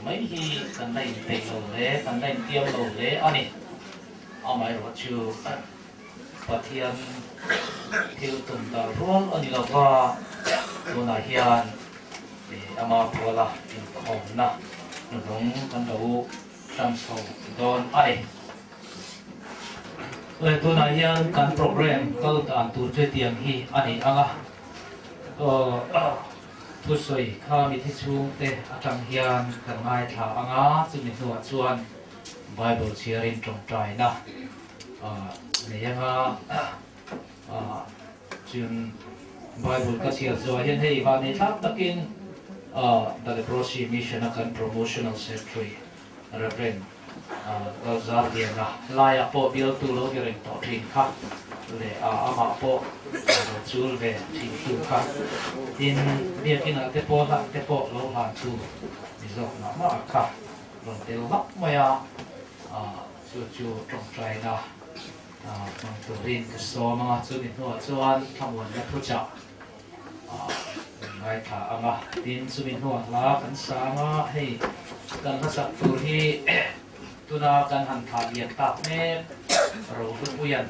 mấy khi cần đây tệ lầu lễ cần đây tiêm lầu lễ anh ấy ông ấy rồi chiều và thiên thiêu tùng ta ruộng anh ấy là qua tôi nói hiền để ama qua là tiền khổng na nó đúng con đầu trong sầu đòn anh ấy tôi nói hiền cần program câu tạm tu chơi tiền hi anh ấy angaผู้สวยข้ามีที่ชูเตะอาจารย์เฮียนกันไงถาอ่างจึงมีตัวชวนไบเบิลเชียรินตรงใจนะเนี่ยฮะจึงไบเบิลก็เชียร์ชวนเห็นให้วันนี้ทักตะกินแต่ในโปรซีมิชชั่นกัน promotional secretary reverend ก็จะเรียนนะลายอโปบิลตูโลกิรินต่อทิ้งค่ะเลยอามาโปจูลเวทิ้งตูค่ะอินเบียกินเตโปละเตโปโลหะตูมิโซนะมาค่ะลงเตลลักมายาจูตรงใจนะมังตัวรินก็โซมาจูนิโนจวนทำวันและผู้จับไงถาอ่ะดินจูนิโนลากันสามารถให้กันทัศน์ตัวที่ตัวนาการหันขาเบียดตักเมฆเราเป็นผู้ยัน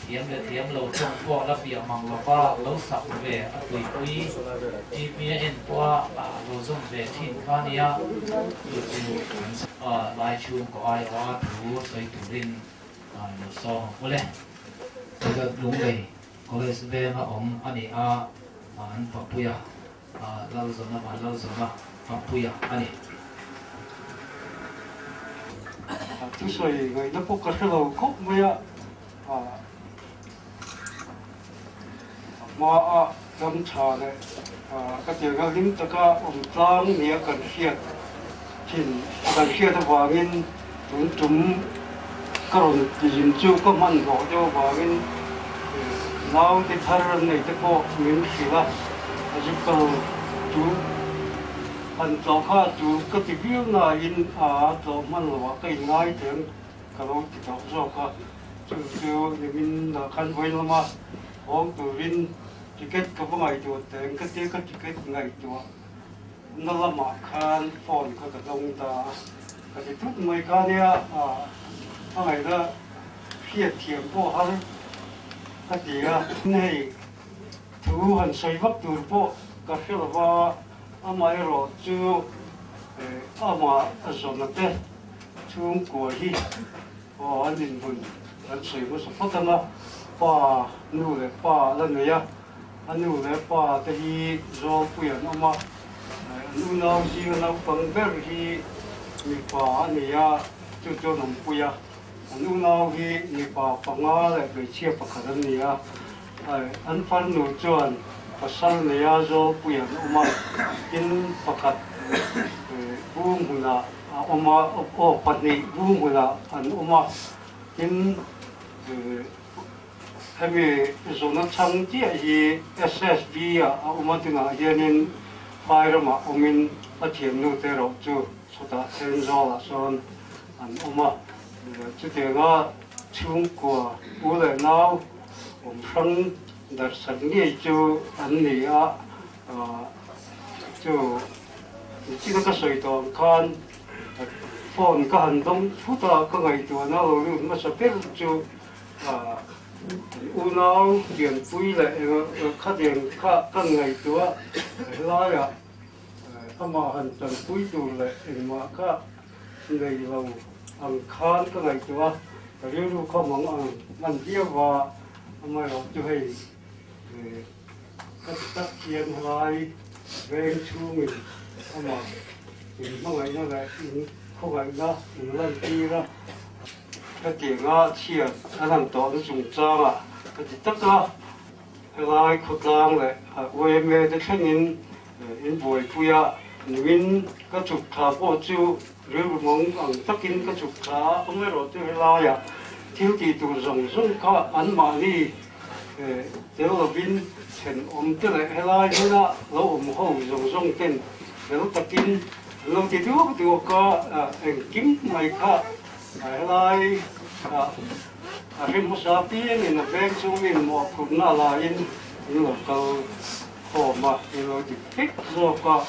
เทียมเลยเทียมเราจงพวกระเบียบมังเราว่าเราสับเวะตุยตุยจีเมียเอ็นว่าเราจงเวทินข้านี้ลายชูก็ไอ้ว่าถูใส่ถุรินเราซองก็เลยเราจะลุงเลยก็เลยสเวมาอมอันนี้อันปับปุยเราจะมาเราจะมาปับปุยอันนี้之所以我那不可是老公没有mà đâm trà này cái tiếng cái lính tất cả ông trang nghĩa cần khiết thì cần khiết thì vào bên chúng các ông nhìn chú có mặn gõ cho vào bên nào cái thằng này cái bộ miếng xí là chỉ có chú anh cháu khác chú cái tiếng là in cháu mặn là cái ngay tiếng cái lúc thì cháu cháu khác chú mình là khăn với nó mà ông từ bên ticket cái ngày chuột tiền cái ticket ngày chuột nó là mà khăn phone cái đông ta cái chút mấy cái này ngày đó khi tiền bộ hắn cái gì này thứ hắn xây vấp từ bộ cái khi là vào mà rồi chú mà rồi nó thế chung của hi anh nhìn buồn anh xây một số phát mà pa nu le pa lần này anh nu le pa thì do quyền mà nu nào gì nào bằng bề thì mi pa này cho nông bùi nu nào thì mi pa bằng ngã lại bị chia bạc cái này anh phân nu chọn phát sinh này do quyền mà in bạc buông hụt là mà phát này buông hụt là anh mà inให้มีส่วนนั้นช่างที่SSBมันถึงอย่างนี้ไปแล้วมามินอาเทียมนู่นเตอร์จู่สุดท้ายเซนโซล่าส่วนมาจุดเดียวก็ชุ่มกว่าอุเลน่าฟังดัชนีจู่อันนี้จู่ที่นั่นก็สวยตอนกันฝนก็หันตรงฟุตาก็ไงตัวน่าเราดูมาสเปรจู่u nào điện pui lại khát điện khát ngàyตัวlại mà hành trình pui tu lại mà khát ngày vào ăn khát cái ngàyตัวrồi lúc có món ăn kia và mà nó cho hay các tác chiến lại về chú mình mà in mong ấy nó lại in không phải nó in lần đi đó cái tiếng á chia anh làm tổ nó dùng trang à cái tất cả lại khốt lang lại về về để thấy in buổi khuya mình cái chụp thả bộ chú rồi mong ăn tất in cái chụp thả không phải rồi tôi lại à thiếu thì tụi rồng rồng có ăn mà đi nếu là vin thành tới lại lại nữa lâu hậu rồng rồng tên nếu tất in lâu thì tụi có anh kiếm mày cả lại rin mo sa pieng in a bank chung in mo phun na la in lo kal ho ma in lo di fix zo ka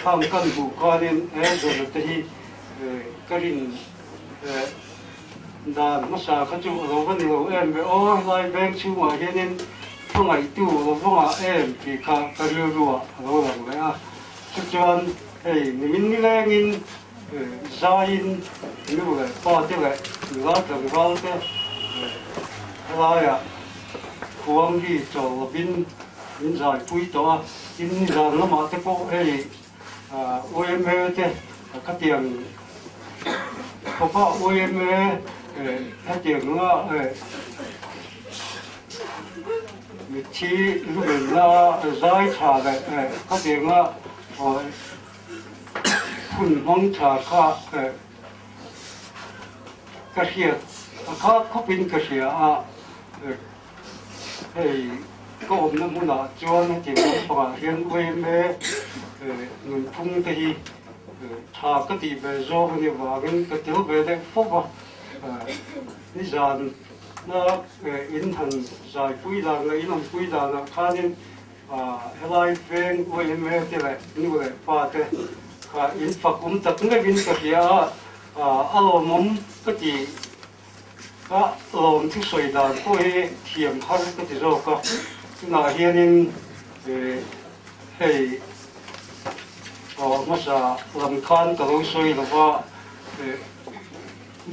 tham kan bu ka in zo te hi karin da mo sa ka chu lo van lo em be o lai bank chung ma hian in phong ai tu lo phong a em ki ka ka ru ru lo lang le a chu chuan hey min ni lang in zain nu le pa te le la tang wal te lại à khuang đi cho bin giải phui to in ra nó mà cái bộ ấy OM thế các tiền có OM các tiền nó vị trí lúc là giải trả lại các tiền nó phun mong trả các hiện các pin cái gì thì có ổn nó muốn là cho nó chỉ có phải hiện về người phun thì thà cái gì về do cái và cái tiểu về đấy phúc à đi dàn nó in thành dài quý là người in làm quý là khá nên lại về về thì lại như vậy và thế in phật cũng tập cái pin cái gì alo mắm cái gìก็ลมที่สวยดานก็ให้เทียมพันก็จะโรก็น่าเฮียนินให้มาซาลำคันก็รู้สวยแล้วก็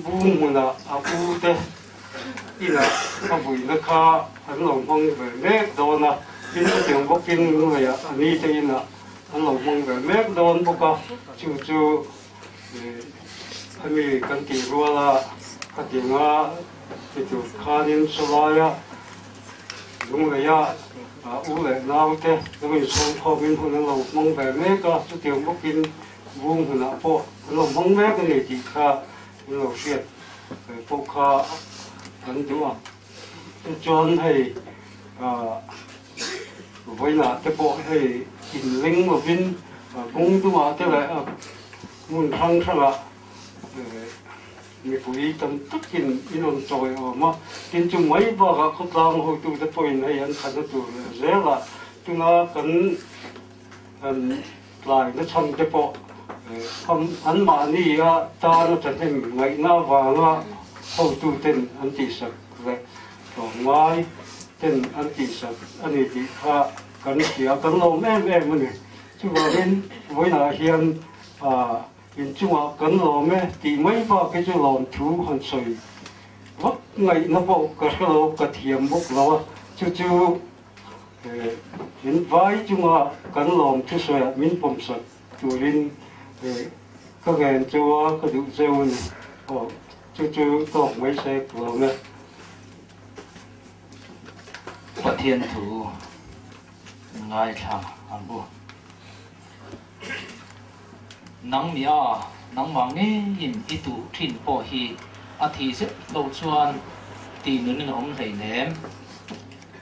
บูมมันอ่ะบูเตอีน่ะก็บุยนะคะอันหลงมองแบบเมฆโดนนะกินก็ถึงก็กินเลยอ่ะอันนี้จะอิน่ะอันหลงมองแบบเมฆโดนพวกก็จู่ๆอันนี้กันกี่รัวละก็ถึงว่าitu kanin solaya lungaya ule naute ngi song khomin hun lo mong ve me ka chu tiang bokin bung hun a po lo mong me ka ni ti kha lo siat po kha kan du a chon hei với là cái bộ hei in ling mo bin bung du ma te la mun thang thang a người phụ nữ tâm tất nhiên inon trôi mà tin chung mấy bà các con đang hồi tụ tập point hay anh khăn tụ dễ là chúng nó cần lại nó chăm cái bộ anh mà đi ta nó trở thành ngày nào và nó hồi tụ tên anh tỷ sắc vậy còn ngoài tên anh tỷ sắc anh ấy thì cần kia cần lâu em mình chứ vào bên với là hiện in chung à cần lo me thì mấy ba cái chỗ làm thu hành soi vấp ngày nó bộ cái lo cái thiềm bốc lo chú in vai chung à cần làm thu soi min bom soi chú in cái ngành cho cái đủ dâu này chú có mấy xe lo me Phật thiên thủ ngài thằng anh bu nắng mía nắng vàng nghe in itu thin po hi a thi se lo chuan ti nun om thei nem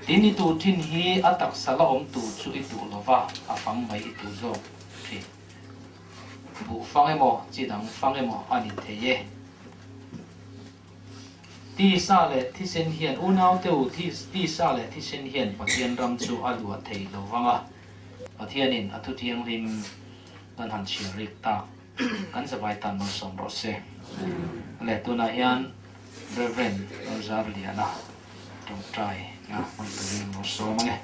tin itu thin hi atak sala om tu chu itu lova a phang mai itu zo thi bu phang emo chi dang phang emo ani the ye ti sa le thi sen hian unau teu ti sa le thi sen hian pathian ram chu alua thei lovanga pathianin athu thiang rim kan han chi rik ta kan sabai tan no som ro se le tuna hian reverend Zarliana trong trai nga mon tu no so mange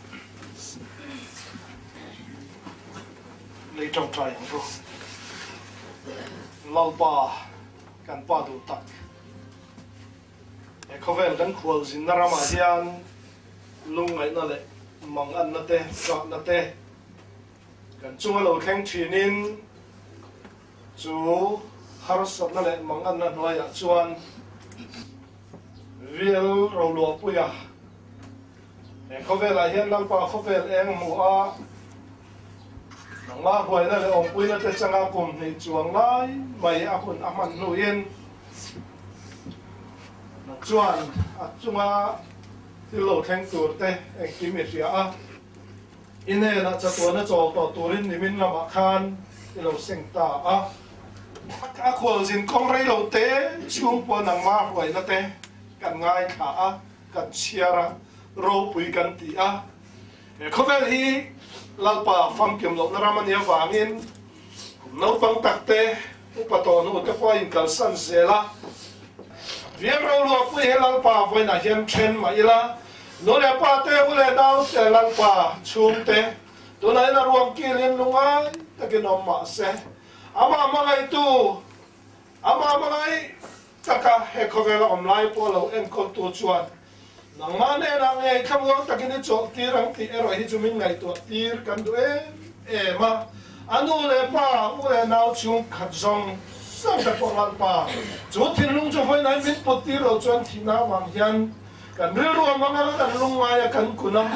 lấy trong trai ro lau pa kan pa du tak e khovel kan khual zin na rama hian lung ngai na le mong an na te ka na te kan chunga lo kheng thinin chú har sat na le mang an na noi a chuan vil ro lo puya khovel a hian lalpa khovel eng mu a nang ma huai na le ong puina te changa kum ni chuang lai mai a hun a man nu yen na chuan a chunga ti lo theng tur te eng ki mi ria a ine na chatwa na chaw to turin nimin lama khan ti lo seng ta a khol jin kong rei lo te chung po nang ma huai na te kan ngai kha a kan chiara ro pui kan ti a khovel hi lalpa fam kem lo na ramania wangin no pang takte upaton u te point kal san zela viam ro lo pui he lalpa voi na hiam thren ma ila no le pa te u le dau te lalpa chung te to na na ruam kilin lungai takinom ma se ama mangai tu ama mangai taka he khovel om lai po lo en ko tu chuan nang mane nang e khamwang takini chok tirang ti ero hi chumin ngai to tir kan du e ma anu le pa u le nau chung khat zong sang ta po lan pa chu thin lung chu foi nai min pot tir ro chuan thina wang hian kan ril ro ma nga kan lung ngai kan kunam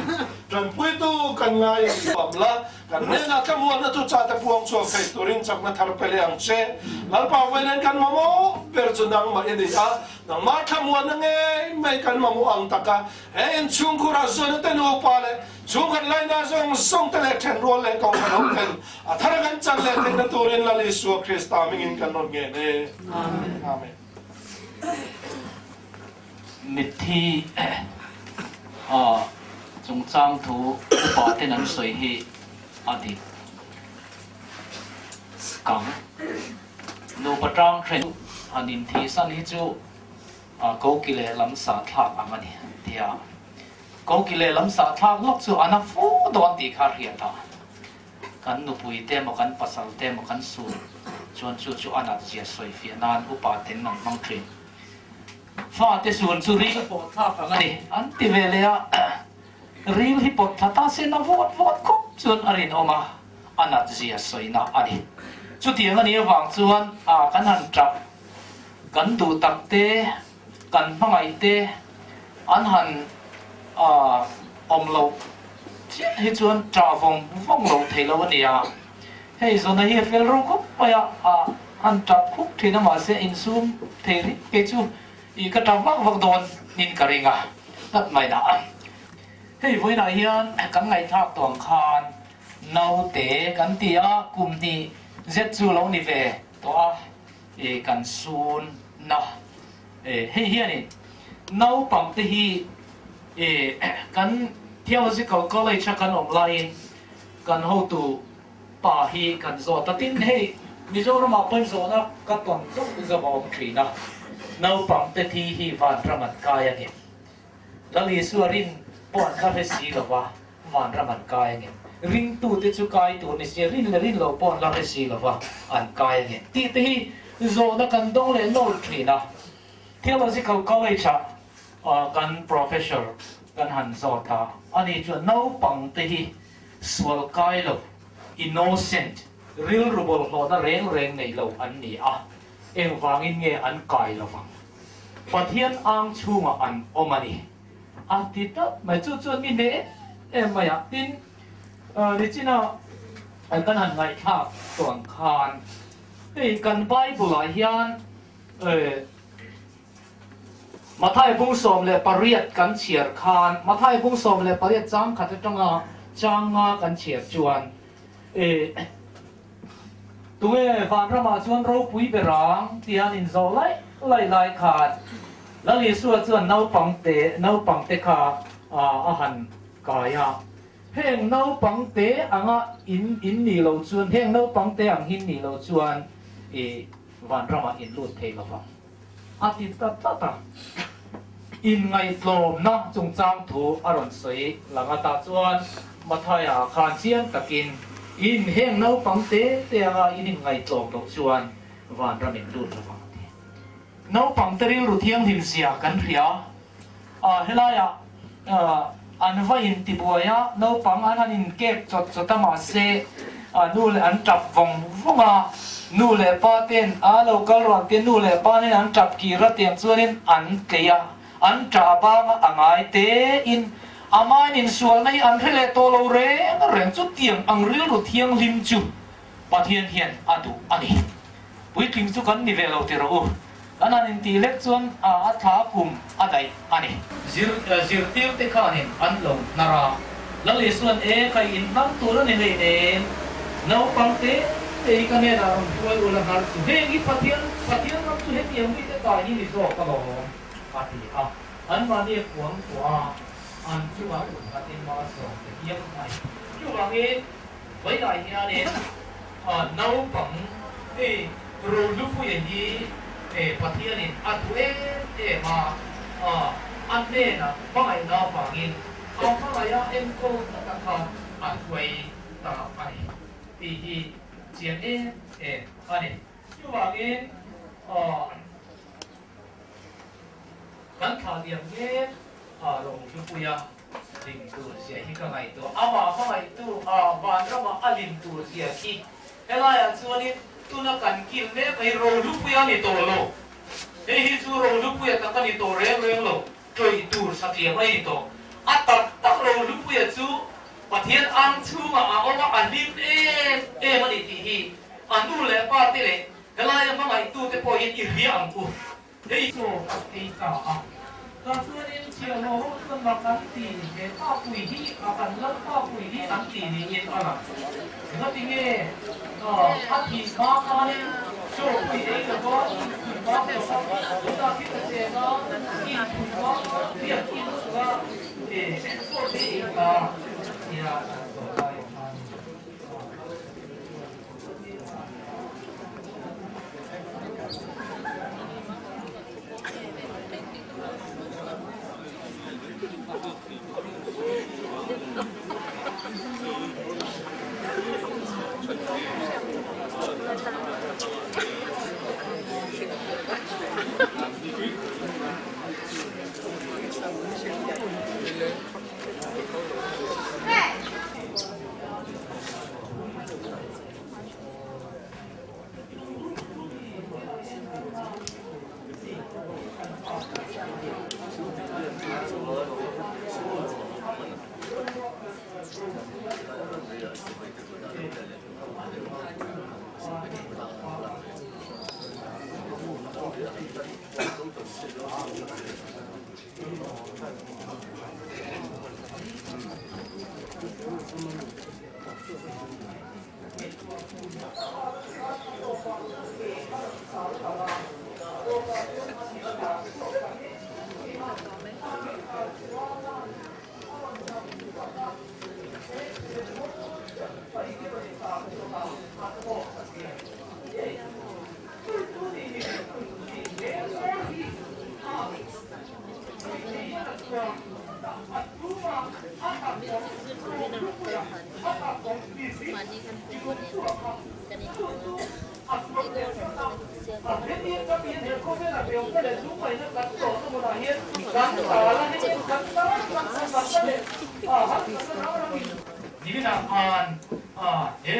tran pui tu kan ngai pam la kan ne na kamuan na tu cha ta puang chu kai turin chak na thar pele ang che lal pa wen kan mamo per chu nang ma edi a nang ma kamuan na nge mai kan mamo ang taka en chung kura zon te no pa le chung kan lai na zong song te le ten ro le kong kan ten a thar kan chan le te na turin la le su krista mingin kan non nge ne amen mít thi chúng trang thu bỏ tên ăn soi hi adi cẳng nô bắt trang khen anin thi san hi chu câu kỳ lệ lắm sa thác ang ani tia câu kỳ lệ lắm sa thác lóc chu ana phu don ti khar hian ta kan nu pui te mo kan pasal te mo kan su chuan chu ana chia soi fi nan upa ten nang mang thin fa te sun chu ri po tha phang ani an ti vele a ril hi pot thata se na vot khop chun arin oma anat zia soina ani chu tiang ani wang chuan kan han trap kan du tak te kan mangai te an han om lo hi chuan tra vong lo thelo ania hei zona hi fel ro khop pa ya an trap khuk thina ma se in sum theri ke chu i ka tawak vak don nin karinga tat mai da hei voi na hian kan ngai thak tong khan nau te kan tia kum ni zet chu lo ni ve to a kan sun na hei hian ni nau pam te hi kan theological college kan online kan ho tu pa hi kan zo tatin hei mizoram a pon zo na ka ton zo zavom trina nau pam te thi hi van raman kaya nge lali suarin pon ka he si lawa van raman kaya nge ring tu te chu kai tu ni se rin lo pon la he si lawa an kaya nge ti te hi zo na kan dong le no trina theological college kan professor kan han zo ta ani chu nau pam te hi sual kai lo innocent real rubol ho na reng nei lo an ni a em wangin nge an kai lo wang pathian ang chunga an omani atita mai chu chu mi ne em maya tin ni china an kan han ngai tha tuang khan ei kan bible a hian mathai bung som le pariat kan chiar khan mathai bung som le pariat chang khat tanga changa kan chiar chuan tụi van ra mà chuan rau pui berang tian in zo lai khat lali suwa chuan nau pang te kha a han kaya heng nau pang te anga in ni lo chuan heng nau pang te ang hin ni lo chuan van ra ma in lut thei lova ati ta in ngai tlom na chung chang thu aron soi langa ta chuan mathaya khan chiang takin in heng nau pang te anga in ngai tlom lo chuan van ra min lut lova nau pang te ril ru thiang him sia kan ria helaya an vai in tibuaya nau pang an in kek chot chotama se nu le an tap vong vonga nu le pa ten a local ron ten nu le pa nen an tap ki ra tiang chuanin an keya an tra ba angai te in amain in sual nai an hele to lo re reng chu tiang ang ril ru thiang lim chu pathian hian atu ani puitling chu kan ni velo te ro anan in ti lek chuan a tha phum adai ani zir tiu te khanin an lo nara lali suan e khai in nam tur ni le ne no pangte e kane da tuai ulang har chu he gi pathian ram chu he tiang mi te ta ni so ka lo pati a an ma ni kuang kwa an chu wa patin ma so te yam mai chu wa nge vai dai nia ne no pang e ro lu pu ye ni e pathian in atu e ma an ne na ba mai na pa nginเอาเข้าไปแล้วเอ็มโคตะคอนอัดไว้ต่อไปปีที่เจียนอันนี้อยู่ว่างี้กันข่าวเดียมเงี้ยลงยุปุยาลิงตัวเสียที่ก็ไงตัวเอามาเข้าไปตัววันเรามาอลินตัวเสียที่เวลาอย่างส่วนนี้ตัวนักการกินเนี่ยไปโรยุปุยานี่ตัวโลเฮ้ยที่โรยุปุยาตะกันนี่ตัวเร่งโลเคยตัวสักเดียวไม่ตัวตักเราลุกเวียจูประเทศอังชูมาเอาว่าอันลิมมันอีกทีอันนู้นเลยป้าที่เลยก็เลยมาไงตู้แต่พอเห็นอีเรียงกูเฮ้ยโซ่ไอ้ตาก็ส่วนนี้เชียวโลกส่วนบางทีเห็นป้าปุ๋ยที่อาการเลิกป้าปุ๋ยที่อันตีนี่เย็นอะไรแล้วทีนี้อาทิตย์มาคราวนี้โจ้ปุ๋ยเองก็ปุ๋ยมาเดี๋ยวตาที่จะเจอก็กินปุ๋ยมาเรียกกินก็นี่นะ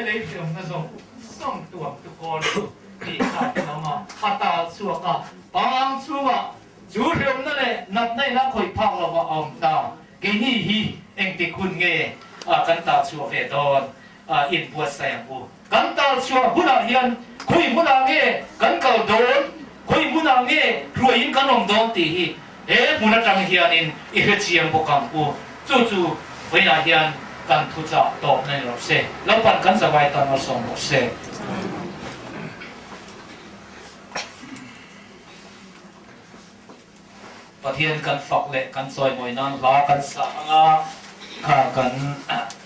เลยเชื่อมกันส่งตัวทุกคนที่ขาดน้ำมาขาตาชัวก็บางชัวจูเรื่องนั่นแหละนับได้นักคอยพักเราว่าอมตาเกนี่ฮีเองติคุณเงกันตาชัวเฟดอนอินบัวแสงกูกันตาชัวบุญเฮียนคุยบุญเงกันเก่าโดนคุยบุญเงรวยอินกันลงโดนตีบุญจังเฮียนินอีกเชียงบุกังกูจู่ๆเวลาเฮียนกันทุจโตในรถเสแล้วปันกันสบายตอนเราส่งรถเสประเทศกันฝักเล็กกันซอยมวยนั่งล้อกันสังข้ากัน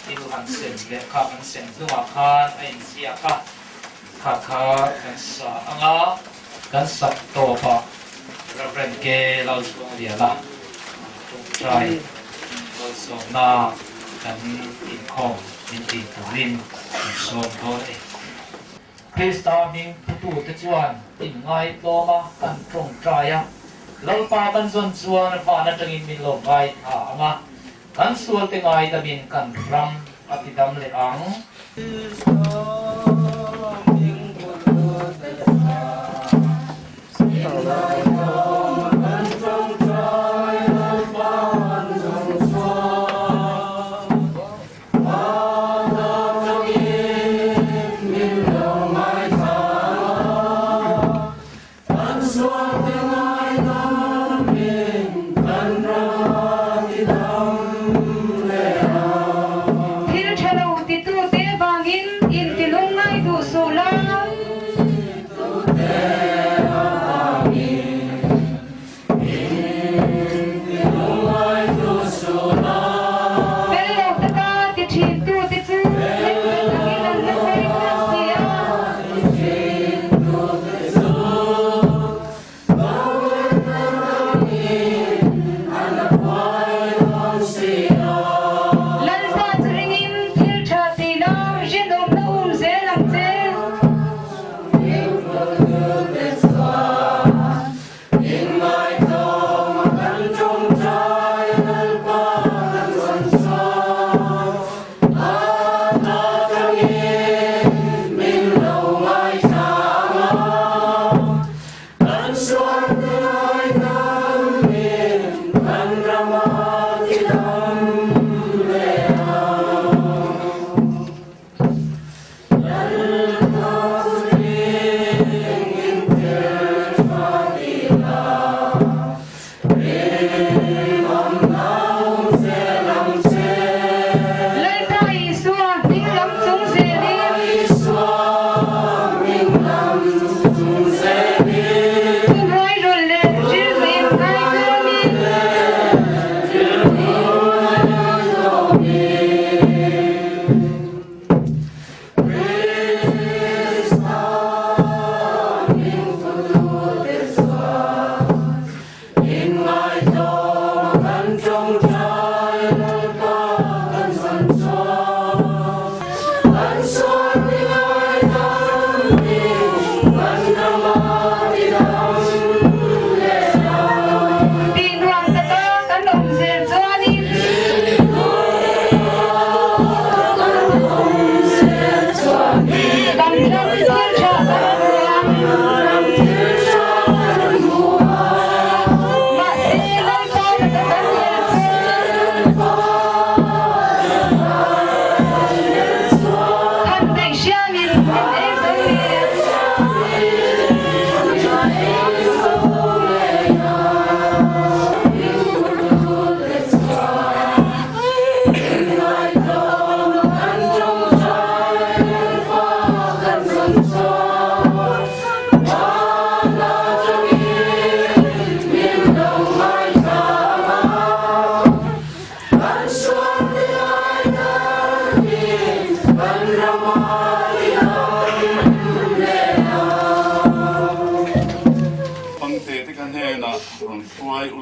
ที่ดูหันเส้นเล็กข้ากันเส้นซึ่งว่าข้าไอ้เสียข้ากันสังกันสักโตปะเราเรียนเกเราส่งเดียละใจเราส่งนากันอินคอมอินตีตุลินส่งตัวเองคริสตามิงผู้ตุจวนอินไงโตมากันตรงใจเราปากันส่วนส่วนฟ้านั่นจะมีลมไงมากันส่วนแต่ไงแต่บินกันรำอธิดำเลยอัง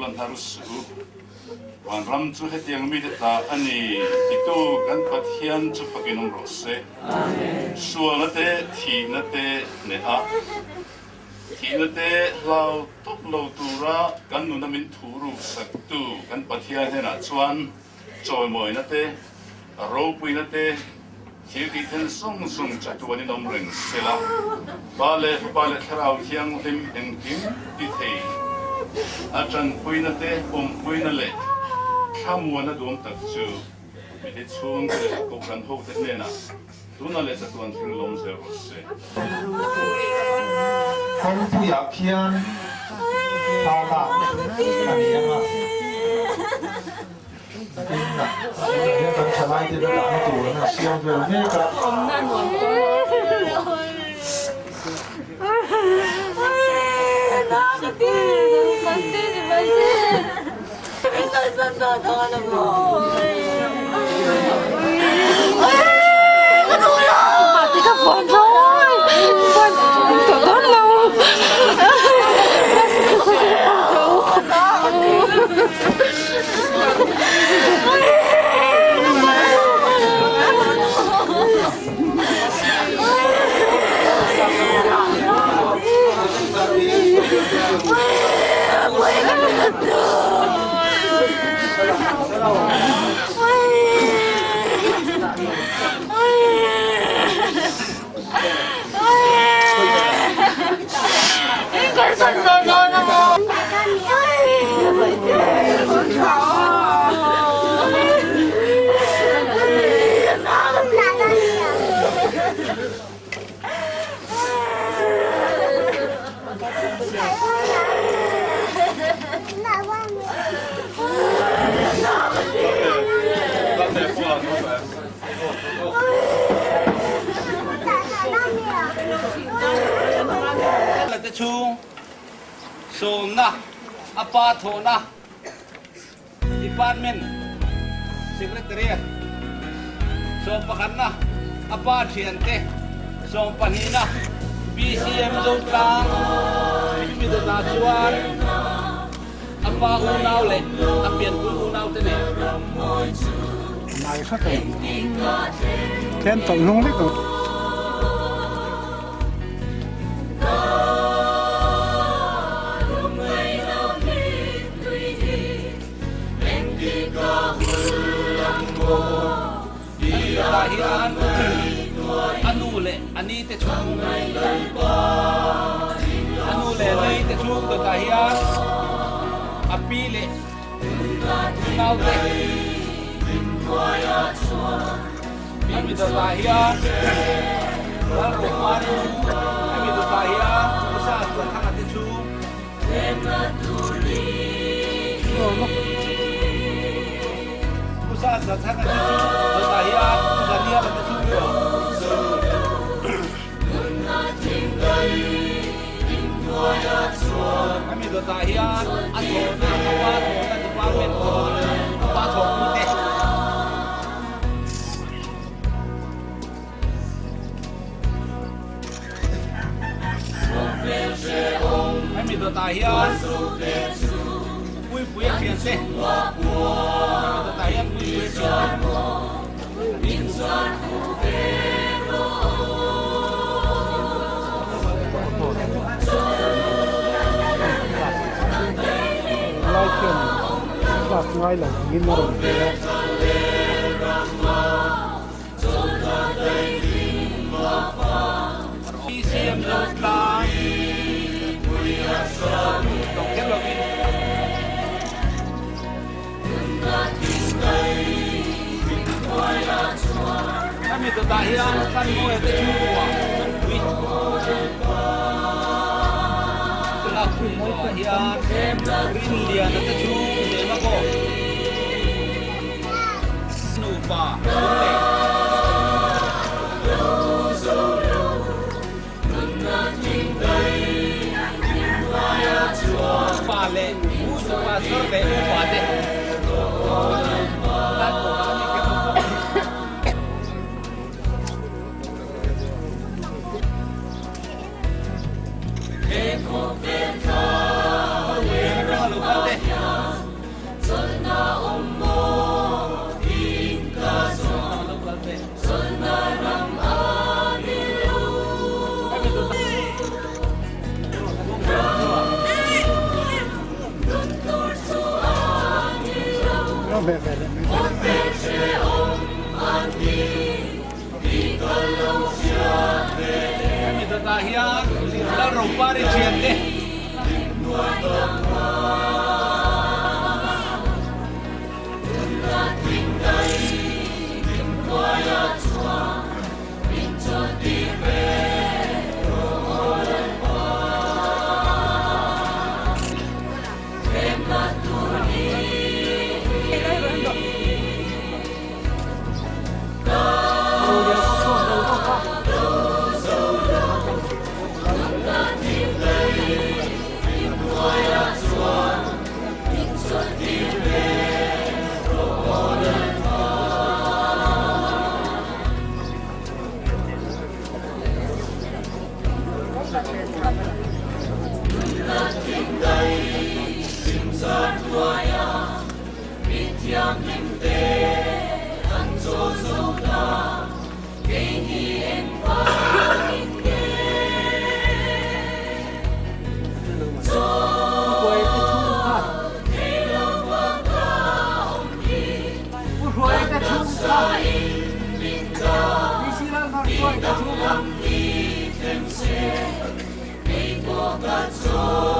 ulan harus wan ram chu hetiang mi ta ani itu kan pathian chu pakinom rose suang te thi na te ne a thi na te lau tok lo tura kan nu na min thuru sak tu kan pathian he na chuan choi moi na te ro pui na te thiếu đi thân song song chặt tu anh nông rừng sela ba lệ thảo thiang lim em kim đi thầy à chân quỳ na te quỳ na lệ tham mua na duom tập chu bị thế chuông cái cục rắn hậu thế này na tu na lệ chặt tuan thiên long sẽ rồi sẽ không thu nhập thiên thao lạc là gì em ạ tin là những con chả lai thì nó đã tủ nó siêu về hết cả ông nan muốn tôi nó cái gì mà chứ tôi sẵn sàng thôi là rồi mà thì các bạn thôi tôi tốt lâu là chú sôm na apa thô na department secretariat sôm pakan na apa thiante sôm panina BCM zone tlang mi do na chuan apa unau le apian unau te ne này phát triển thêm tổng nông đấy cũng Dahian anu le ani te chung anu le ni te chung to dahian api le nau te ami to dahian la ro mari ami to dahian usa to thang te chung usa to thang te chung to dahian Dania là cái chung rồi. Kami mình được tại hiện ăn thổ na qua thổ na thì qua bên qua thổ cũng thế. Kami mình được tại hiện vui vui phiền thế. Kami được tại hiện vui vui phiền. Lạc ngay là nghìn mà đồng BCM zone tlang tổng kết luận kami tetahian kan mo ete chua wi la ku mo hian rin lian ete chu de ma ko nu pa pa le mu so pa so le pa de la ko ni ke mo về về kami tetahian la ropa ri chiente Hãy subscribe cho kênh Ghiền Mì Gõ để không bỏ lỡ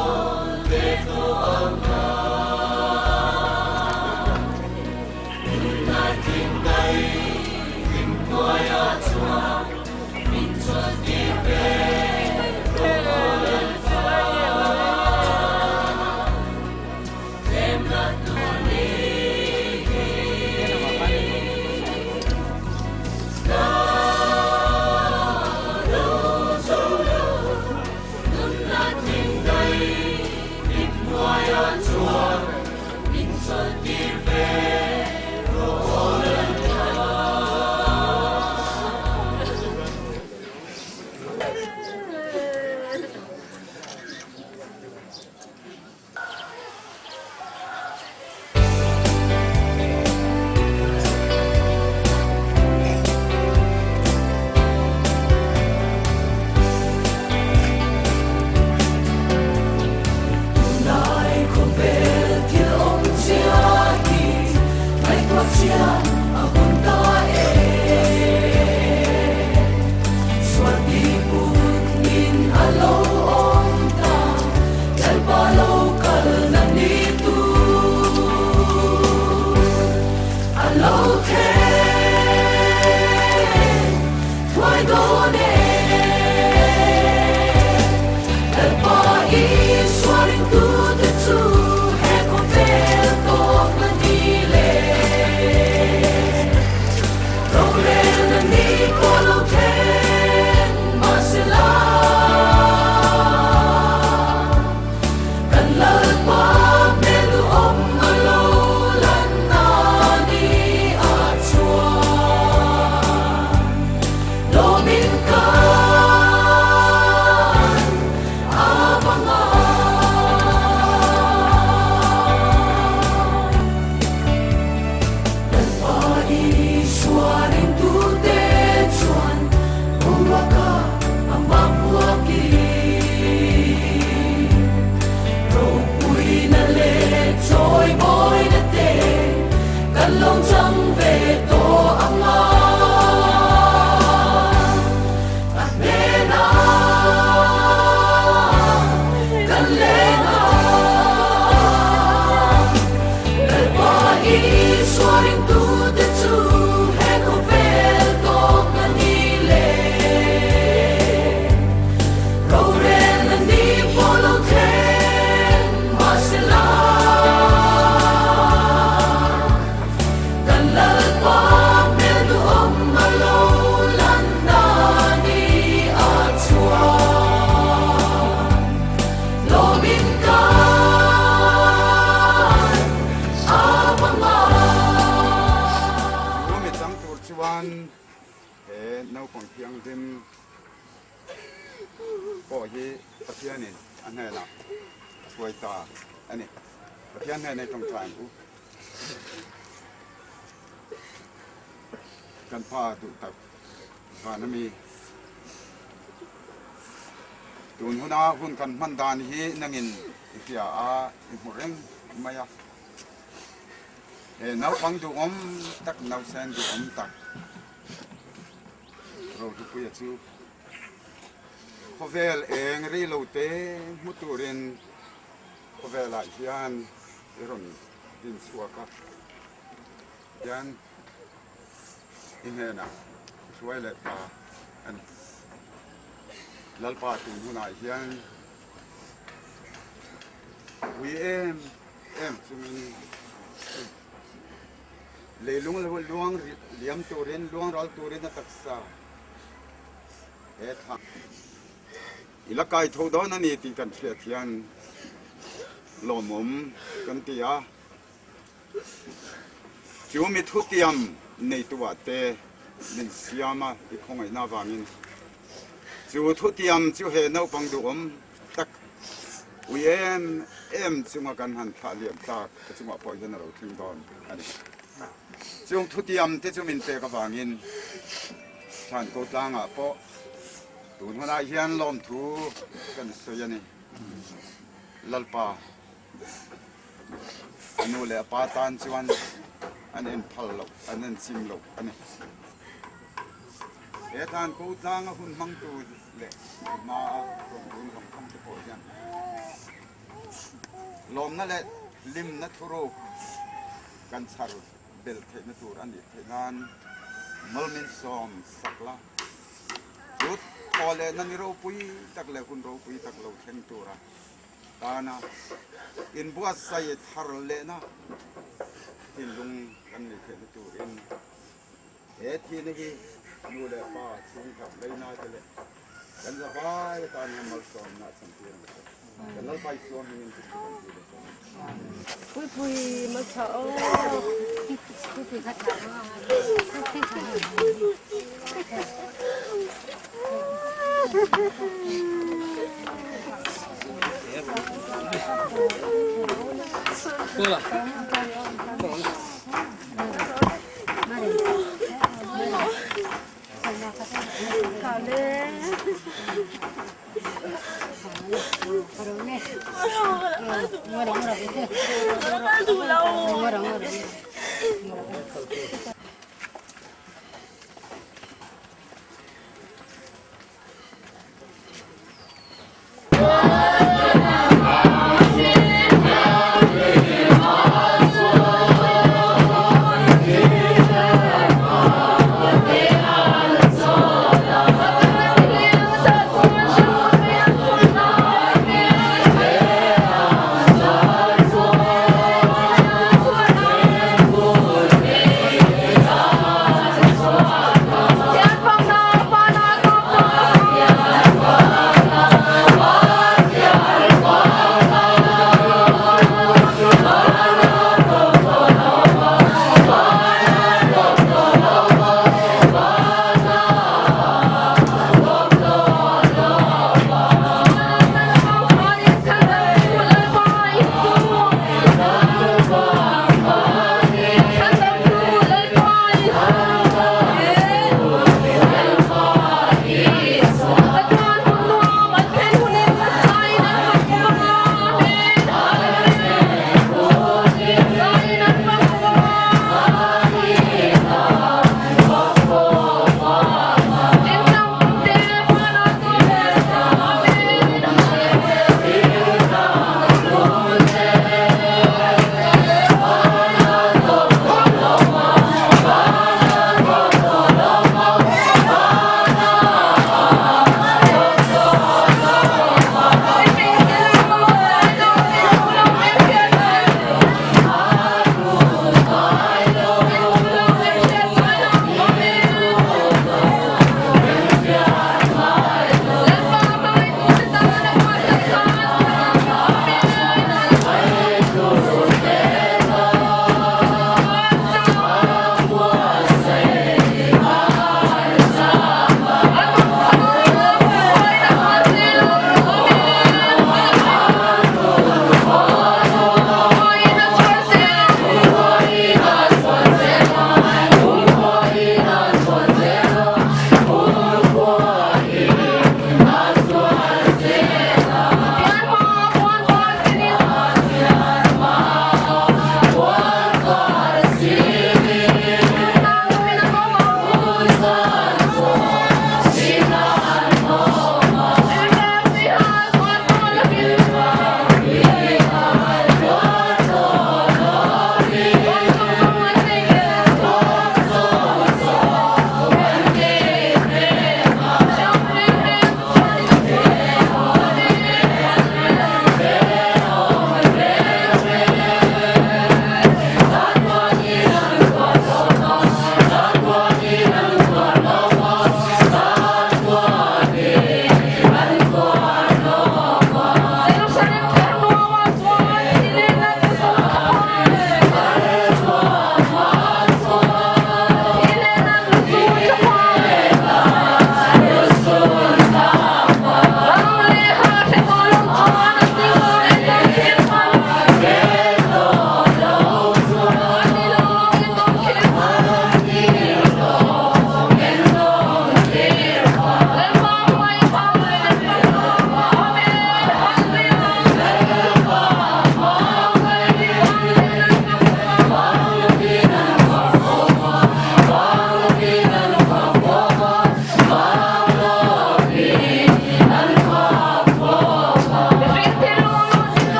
นนาวของเพียงเดิมก็ยี่ประเทศนี่อันไหนล่ะช่วยตาอันนี้ประเทศไหนในตรงกลางกูกันพาตุตักพานมีตุนหัวหน้าหุ่นกันมันดานฮีนังอินเสียอิมุเร่งไม่ยากนาวฟังดูตักนาวเซนดูตักเราทุกคนจะสู้เขาเวลเองรีโลเตมุตุเรนเขาเวลายานรอนดินสัวกับยานอินเฮน่ะช่วยเล็กตาอันลัลปาตุนหัวหน้ายานวีเอ็มซุมินเลยลุงเลี้ยมตัวเรนลุงรัลตัวเรนตักษาทางอิลักไก่ทูดอนันนี่ตีกันเสียเทียนลมกันตีอาจูมิทุติยมในตัวเตนินเสียมาที่คงไอ้นาบามินจูทุติยมจูเฮนเอาปังดูตักวีเอ็มจูมากันหันขาเลียมตากจูมาพอยนเราทิ้งดอนอันนี้จูทุติยมที่จูมินเตกับบามินฉันก็ตั้งอ่ะเพราะตุนหัวหน้าเฮียนลมทูกันสวยนี่ลัลปาอันนู้นเลยปาตันชวนอันนี้พัลลกอันนี้ซิมลกอันนี้ท่านกูตั้งหุ่นมังตูเลยมาตรงหุ่นของคำตะโกนยังลมนั่นแหละลิมนัทโรกันสารุเบลเทนตูรันนี้เทนานมัลมินซอมสักละจุดพอเลยนั่นเราปุยตักเลยคุณเราปุยตักเราเข่งตัวระตานะอินบัวใส่ทาร์เลนะที่ลุงกันนี่เข่งตัวอินที่นี่นู่นเลยป้าซึ่งกับเลยน่าจะเลยกันจะไปตอนนี้มาสอนน่าสังเกตกันแล้วไปสอนนี่ที่ปุยมาเถอะปุยขัดขา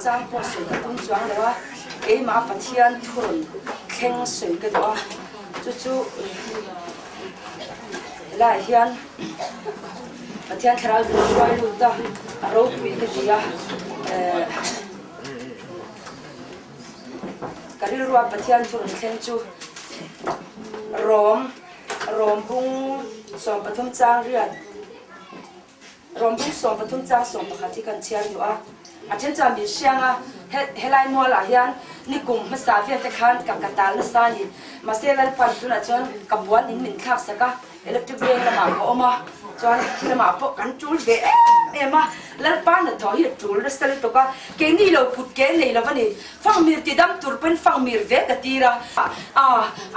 chang po soi ka tum chuang lewa ei ma pathian thurun kheng soi ka do chu la hian pathian kharal du swai lu ta ro pui ka dia karil ruwa pathian thurun kheng chu rom bung som pathum chang riat rom bung som pathum chang som pakhati kan chiar du a achen cham bi sianga helai mo la hian ni kum ma sa fe te khan ka katal na sa ni ma se lal pan tu na chon ka buan in min khak saka electric bill la ma ko ma chon la ma po kan chul ve ema lal pan na tho hi chul na sal to ka ke ni lo put ke nei la wani fang mir ti dam tur pen fang mir ve ka tira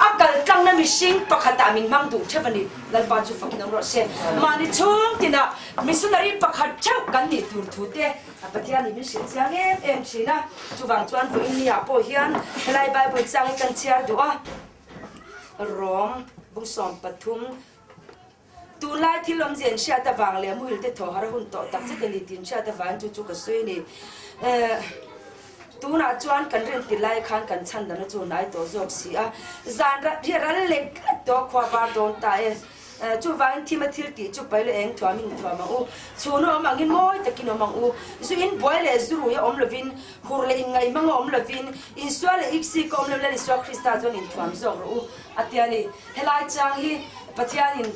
akal tlang na mi sing pakhata min mang du chevani lal pa chu fakin ro se ma ni chung tina missionary pakhat chau kan ni tur thu te apatian ni min sin siang em sina chu wang chuan vo in ya po hian helai bible chang kan chiar du a rom bung som pathum tu lai thilom jen sha ta wang le muil te tho har hun to tak che ni tin sha ta wang chu ka sui ni tu na chuan kan ren ti lai khan kan chan da na chu nai to jok si a zan ra ri ra le to khwa ba don ta e chu wang Timothy ti chu pai le eng thwa min thwa ma u chu no mangin moi takino mang u zu in boy le zuru ya om lovin hur le in ngai mang om lovin in swa le ipsi kom le swa Krista ton in thwam zok ru atiani helai chang hi pathianin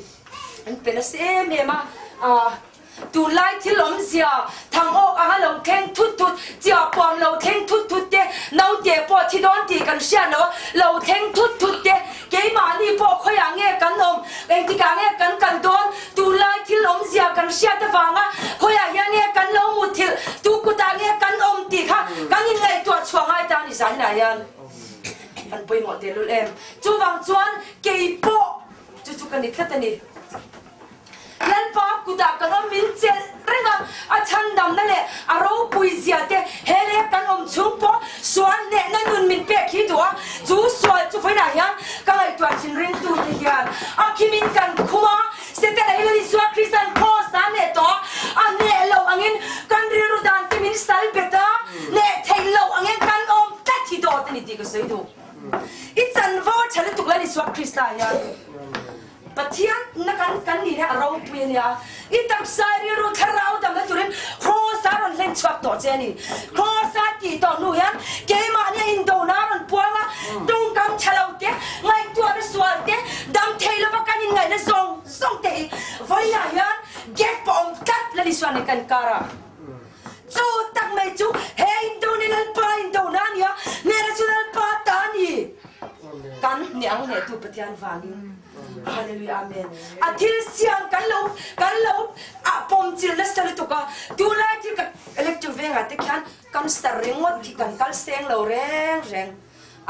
an pena se me ma tu lai thilom zia thang o anga lo theng thut chia pom lo theng thut te nau te po thi don ti kan sia no lo theng thut te ke ma ni po khoya nge kan om eng ti ka nge kan don tu lai thilom zia kan sia ta wanga khoya ya nge kan lo mu thil tu ku ta nge kan om ti kha kan in ngai to chuang ai ta ni san na yan an poi mo te lu em chu wang chuan ke po chu kan ni thlatani lan pa kuda kan min chel renga a chan dam na le a ro pui zia te hele kan om chung po swan ne na nun min pe khi do chu swal chu phai na hian ka ai twa chin ring tu te hian a kimin kan khuma se te la heli swa Christian ko sa ne to a ne lo angin kan ri ru dan kimin sal beta ne thei lo angin kan om ta thi do te ni ti ko sei do it's an vo chale tu la ni swa Christa ya pathian na kan ni ra ro pui nia itam sai ru tharau dam na turin cross aron len chwap to cheni cross a ti to nu yan ke ma ne in do na ron puanga tung kam chalau te ngai tu ar swal te dam thailo ba kan in ngai na song te voi ya yan get pom kat la li swan kan kara chu tak mai chu he in do ni lal pa in do na nia ne ra chu lal pa ta ni kan niang he tu pathian wangin hallelujah amen athil siang kan lo a pom chil na sal to ka tu la ti ka electric venga te khan kan star ringot ki kan kal seng lo reng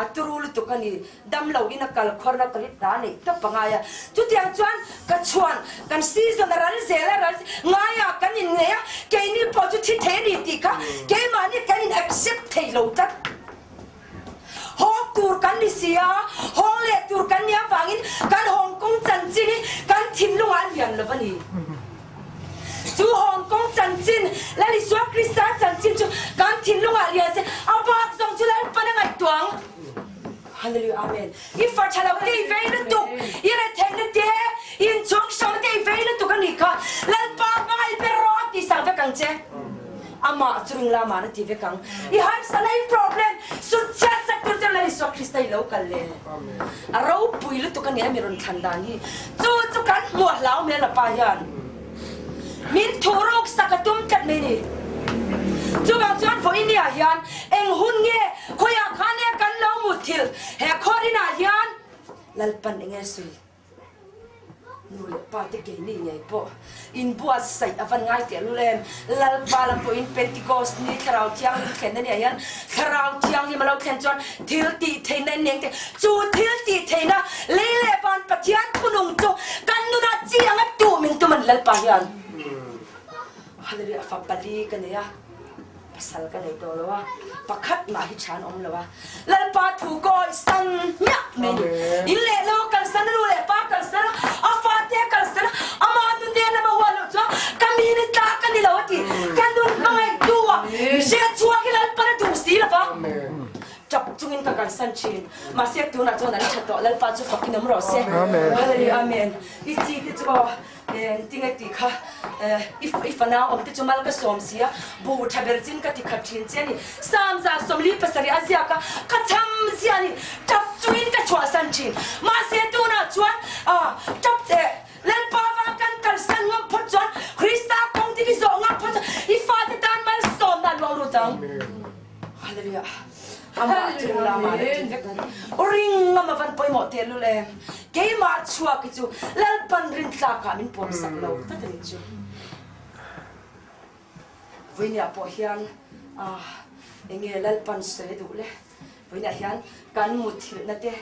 aturul to kan ni dam lo ina kal khorna kali ta ni ta pangaya tu tiang chuan ka chuan kan season ral zela ral ngaya kan in nge ke ni po tu thi the ni ti ka ke ma ni kan in accept thei lo ta hong tur kan ni sia hong le tur kan nia wangin kan hong kong chan chin kan thim lu an yan lo bani chu hong kong chan chin la li swa Krista chan chin chu kan thim lu a lia se apa song chu la pa na ngai tuang hallelujah amen if for chala te ve na tu ira theng na te in chong sham te ve na tu kan ni kha lan pa ngai pe ro ti sa ve kang che ama chung la ma na ti ve kang I han salai problem su cha sa tur cha lai so Krista I lo kal le amen a ro pui lu tu kan ya mi ron than dan hi chu kan mo lao me la pa yan min thorok sakatum kat me ni chu bang chuan fo India hian eng hun nge khoya khane kan lo mu thil he khorina hian lalpan enge sui nui pa te ke ni nhai po in bua sai avan ngai te lulem lal balam po in Pentecost ni kharau chiang khen ni hian kharau chiang ni malo khen chon thil ti thein nen neng te chu thil ti theina leile ban pathian punung chu kan nu na chiang a tu min tu man lal pa hian hallelujah fa pali kan ya pasal kan ai to lo pakhat ma hi chan om lo lal pa thu ko san nya me in le lo kan san ru le pa kan san afa te kan san ama tu te na ba wa lo cha kamini ta kan ni lo ti kan dun bangai tu wa je chua ki lal pa kan san chin ma se tu na chon an chato lal pa chu fakin amro se hallelujah amen I chi ti chu tinga ti kha if now om ti chu mal ka som sia bu thaber chin ka ti khathin cheni sam za som li pasari azia ka cham sia ni tap chuin ka chwa san chin ma se tu na chuan tap te lal pa va kan kal san ngam phot chuan krista kong ti ki zo ngam phot I fa ti tan mal som na lo ru tang hallelujah ama chula ma ring ma van poi mo te lu le ke ma chua ki chu lal pan rin tla ka min pom sak lo ta ni chu voinia po hian enge lal pan se du le voinia hian kan mu thil na te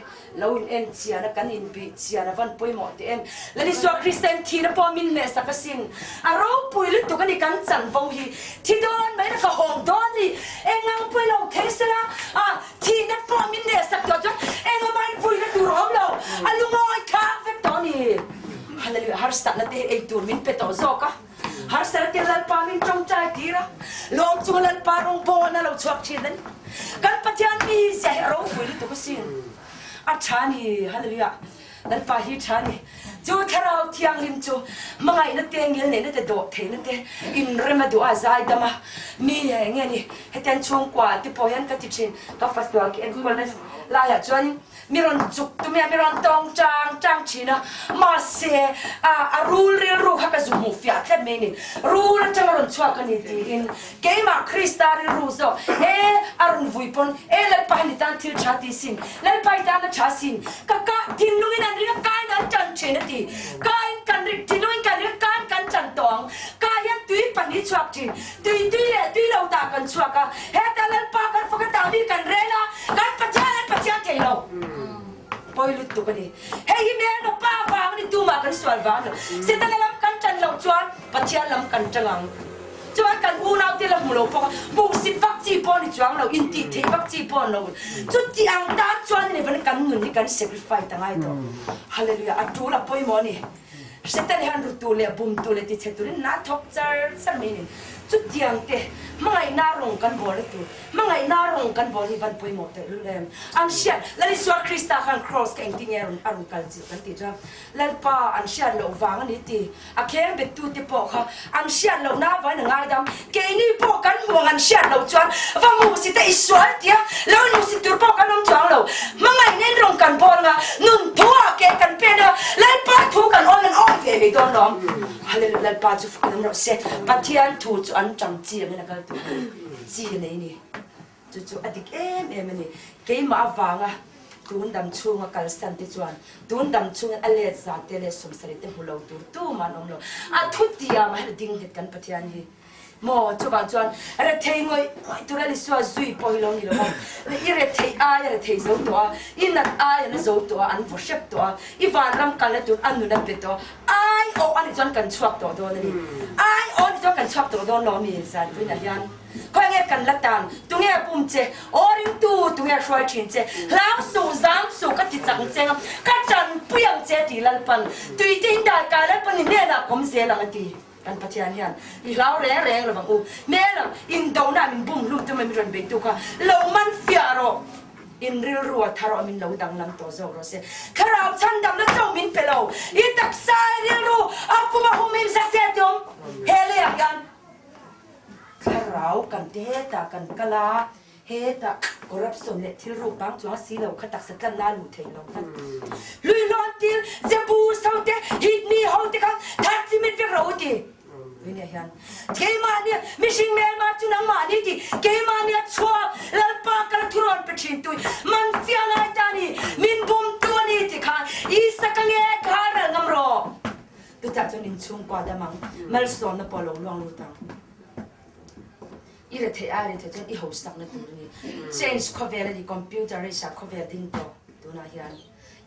lo in en chia na kan in bi chia na van poi mo te em la ni so christian thi na po min me sa ka sin a ro pui lu tu kan ni kan chan vo hi thi don mai na ka hong don ni engang pui lo thesela thi na po min ne sa ka jo engang mai pui na tu rom lo alu ngoi kha ve to ni hallelujah har sta na te ei tur min pe to zo ka har sa te lal pa min trong chai tira lom chu lal pa rong bo na lo chuak chin nan kan pathian mi se ro pui lu tu ka sin a chani hallelujah lal pa hi chani chu tharau thiang lim chu mangai na tengil ne na te do the na te in rema do azai dama mi nge ni heten chung kwa ti po yan ka ti chin ka festival ki en ko na la ya chuan miron juk tu me miron tong chang china ma se a rule real ru ha ka zu mu fia tle me ni rule chang ron chwa ka ni ti in ke ma kristal ru zo arun vui pon le pa ni tan thil cha ti sin le pa ta na cha sin ka tin lu in an ri ka na chan chen ti kai kan ri tin lu in kan ri kan chan tong ka yan tui pan ni chwak ti tui le lo ta kan chwa ka he ta le pa kan fa ka ta ni kan re la kan pa cha te lo poi lu tu ka ni hey me no pa wa ni tu ma kan swal wa no se ta lam kan chan lo chuan pa chia lam kan changang chuan kan u nau te lam lo po bu sit vak chi po ni chuang lo in ti the vak chi po lo chu ti ang ta chuan ni van kan nun ni kan sacrifice ta ngai to hallelujah atu la poi mo ni se ta han ru tu le bum tu le ti che tu na thok char sa me ni chu tiang te mangai na rong kan bol tu mangai na rong kan bol ni van poi mo te lu lem am sia la ni so krista kan cross ka engting er arun kal ji kan ti ja lal pa an sia lo wang ni ti a kem be tu te po kha am sia lo na va na ngai dam ke ni po kan mo an sia lo chuan va mu si te iswal tia lo nu si tur po kan nom chuang lo mangai nen rong kan bol nga nun thua ke kan pe na lal pa thu kan on ve ve don nom hallelujah lal pa chu kan ro se pathian thu chu an chang chi me na ka tu chi nei ni chu adik em ni ke ma wanga tun dam chunga kal san ti chuan tun dam chunga ale za te le som sari te hulo tu ma nom lo a thu tia ma ding het kan pathian ni mo chu ba chuan re thei ngoi tu ra li so zui poi lo ni lo le i re thei a ya re thei zo to in na a ya na zo to an worship to I van ram kal tu an nu na pe to ai o an chuan kan chuak to do ni ai o ni to kan chuak to do no mi san tu na yan ko nge kan la tan tu nge pum che oring tu nge shwai chin che lam su zam su ka ti chang che ka chan puyang che ti lal pan tu I tin da ka la pan ni ne na kom se la ti kan pathian hian I lau re lo bang u me la in do na min bum lu tu me mi ron be tu ka lo man fia ro in real ruwa tharo min lo dang lam to zo ro se kharau chan dam na chau min pe lo I tak sai real ru apuma humim sa se dom hele yan kharau kan te ta kan kala he ta corruption le thil ru bang chuang si lo khatak sa kan la lu thei lo tan lui lon til zebu saute hit me how te kan that mi ve ro ti Vine hian ke mania mishing mel ma chu nang mani ti ke mania chua lal pa kal thuron pe thin tu man fia ngai ta ni min bum tu ni ti kha I sakange khar ngam ro tu ta chon in chung kwa da mang mal som na polo long lu tang I re the a re the chon I ho sak na tu ni change cover di computer re sa cover ding to tu na hian